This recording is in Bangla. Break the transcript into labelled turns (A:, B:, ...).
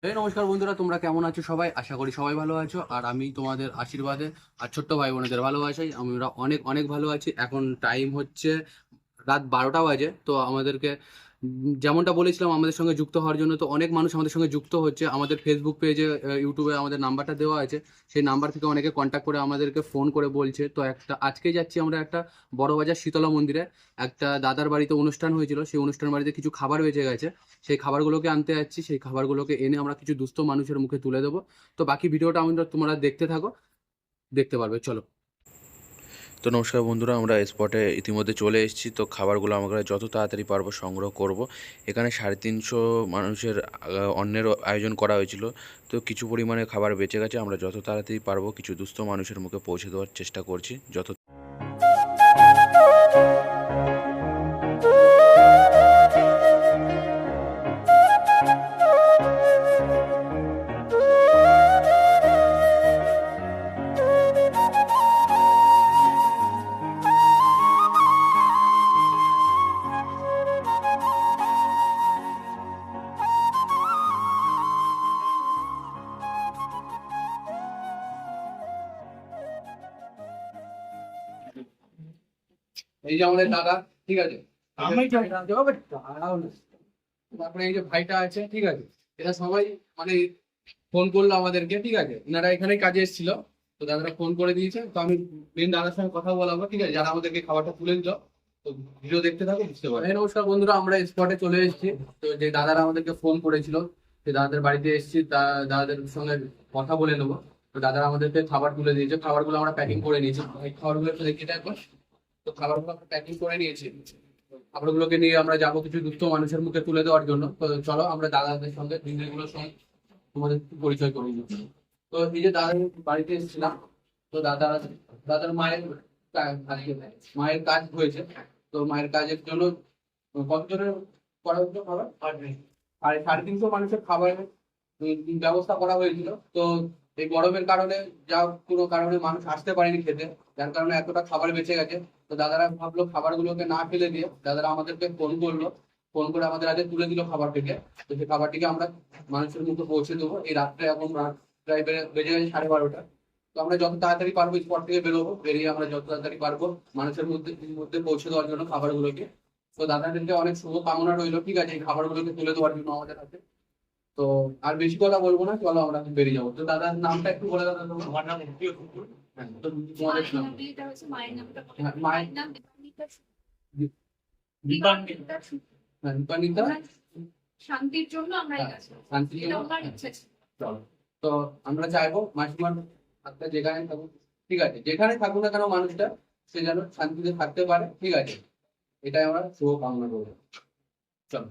A: এই নমস্কার বন্ধুরা, তোমরা কেমন আছো? সবাই আশা করি সবাই ভালো আছো। আর আমি তোমাদের আশীর্বাদে আর ছোট্ট ভাই বোনেদের ভালোবাসাই আমরা অনেক অনেক ভালো আছি। এখন টাইম হচ্ছে রাত 12টা বাজে। তো আমাদেরকে যেমনটা বলেছিলাম আমাদের সঙ্গে যুক্ত হওয়ার জন্য, তো অনেক মানুষ আমাদের সঙ্গে যুক্ত হচ্ছে। আমাদের ফেসবুক পেজে, ইউটিউবে আমাদের নাম্বারটা দেওয়া আছে। সেই নাম্বার থেকে অনেকে কন্ট্যাক্ট করে আমাদেরকে ফোন করে বলছে। তো আজকে যাচ্ছি আমরা একটা বড়বাজার শীতলা মন্দিরে। একটা দাদার বাড়িতে অনুষ্ঠান হয়েছিল, সেই অনুষ্ঠান বাড়িতে কিছু খাবার বেঁচে গেছে। সেই খাবারগুলোকে আনতে যাচ্ছি। সেই খাবারগুলোকে এনে আমরা কিছু দুস্থ মানুষের মুখে তুলে দেবো। তো বাকি ভিডিওটা তোমরা দেখতে থাকো, দেখতে পারবে, চলো।
B: তো নমস্কার বন্ধুরা, আমরা স্পটে ইতিমধ্যে চলে এসেছি। তো খাবারগুলো আমরা যত তাড়াতাড়ি পারবো সংগ্রহ করব। এখানে 350 মানুষের অন্নের আয়োজন করা হয়েছিল। তো কিছু পরিমাণে খাবার বেঁচে গেছে, আমরা যত তাড়াতাড়ি পারবো কিছু দুস্থ মানুষের মুখে পৌঁছে দেওয়ার চেষ্টা করছি।
A: এই যে আমাদের দাদা, ঠিক আছে। তারপরে এই যে ভাইটা আছে, ঠিক আছে। এরা সবাই মানে ফোন করলো আমাদেরকে, ঠিক আছে। এনারা এখানে কাজে এসেছিল। তো দাদারা ফোন করে দিয়েছে। তো আমি মেন দাদার সঙ্গে কথা বলাবো, ঠিক আছে, যারা আমাদেরকে খাবারটা তুলে দিল। তো ভিডিও দেখতে থাকো, বুঝতে পারো। নমস্কার বন্ধুরা, আমরা স্পটে চলে এসেছি। তো যে দাদারা আমাদেরকে ফোন করেছিল, সেই দাদাদের বাড়িতে এসেছি। দাদাদের সঙ্গে কথা বলে নেবো। তো দাদারা আমাদেরকে খাবার তুলে দিয়েছে। খাবারগুলো আমরা প্যাকিং করে নিয়েছি। এই খাবারগুলো একটু দেখি একবার। তো খাবারগুলো আমরা প্যাকিং করে নিয়েছি। খাবারগুলোকে নিয়ে আমরা যাবো কিছু দুস্থ মানুষের মুখে তুলে দেওয়ার জন্য। তো চলো আমরা দাদাদের সঙ্গে দিদিগুলোর সঙ্গে তোমাদের একটু পরিচয় করে দিই। তো এই যে দাদার বাড়িতে এসেছিলাম। তো দাদার আজকে মায়ের কাজ হয়েছে। তো মায়ের কাজের জন্য কতজনের করা হচ্ছে খাবার? আর 350 মানুষের খাবার ব্যবস্থা করা হয়েছিল। তো এই গরমের কারণে যা কোনো কারণে মানুষ আসতে পারেনি খেতে, যার কারণে এতটা খাবার বেঁচে গেছে। তো দাদারা ভাবলো খাবারগুলোকে না ফেলে দিয়ে দাদারা আমাদেরকে ফোন করলো। ফোন করে আমাদের আগে তুলে দিল খাবার থেকে। তো সেই খাবারটিকে আমরা মানুষের মুখে পৌঁছে দেবো এই রাত্রে। এখন রাত প্রায় বেজে গেছে 12:30। তো আমরা যত তাড়াতাড়ি পারবো স্পট থেকে বেরোবো, বেরিয়ে আমরা যত তাড়াতাড়ি পারবো মানুষের মধ্যে মধ্যে পৌঁছে দেওয়ার জন্য খাবারগুলোকে। তো দাদাদেরকে অনেক শুভ কামনা রইলো, ঠিক আছে, এই খাবারগুলোকে তুলে দেওয়ার জন্য আমাদের হাতে। তো আর বেশি কথা বলবো না, চলো আমরা বেরিয়ে যাবো। তো দাদার নামটা একটু বলে দাদা। তোমার নাম? হ্যাঁ, তো তোমাদের নাম? হ্যাঁ, মায়ের নাম হ্যাঁ, দীপান্বিতা।
C: শান্তির জন্য আমরা এই
A: হ্যাঁ,
C: কাজ করছি।
A: শান্তি।
C: এটা ওনার ইচ্ছে ছিল।
A: চলো। তো আমরা চাইবো মাসিমার হাতটা যেখানে থাকুক, ঠিক আছে, যেখানে থাকুক না কেন মানুষটা, সে যেন শান্তিতে থাকতে পারে, ঠিক আছে। এটাই আমরা শুভ কামনা করবো। চলো।